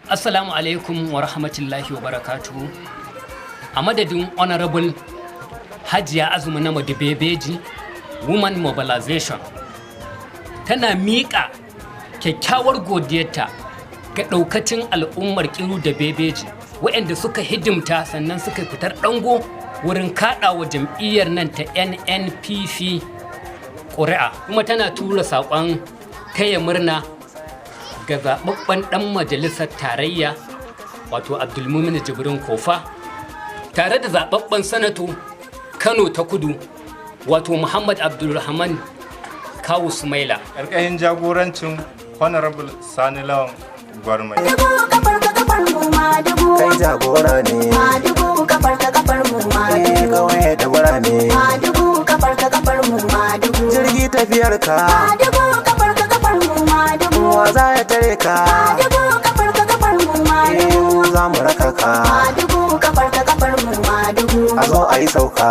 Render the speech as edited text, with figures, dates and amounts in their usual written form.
Assalamu alaikum wa rahmatullahi wa barakatuhu. A madadin Honorable Hajiya Azumi na Bebeji Women Mobilization tana miƙa kyakkyawar godiyarta ga ɗaukacin al'ummar Kiru da Bebeji waɗanda suka hidimta sannan suka fitar ɗango wurin kaɗawa jam'iyyar nan ta NNPP ƙuri'a, kuma tana tura saƙon taya murna ga zaɓaɓɓen ɗan majalisar tarayya wato Abdulmumin Jibrin Kofa tare da zaɓaɓɓen sanato Kano ta Kudu wato Muhammad Abdulrahman Kawu Sumaila. Ƙarƙashin jagorancin Honorable Sani Lawan Gwarmai. Kai jagora ne. Madugu kafar ka kafar mu madugu. Kawai da bara ne. Madugu kafar ka kafar mu madugu. Jirgi tafiyar ka. Madugu kafar ka kafar mu madugu. Wa za ya tare ka. Madugu kafar ka kafar mu madugu. Za mu raka ka. Madugu kafar ka kafar mu madugu. A zo a yi sauka.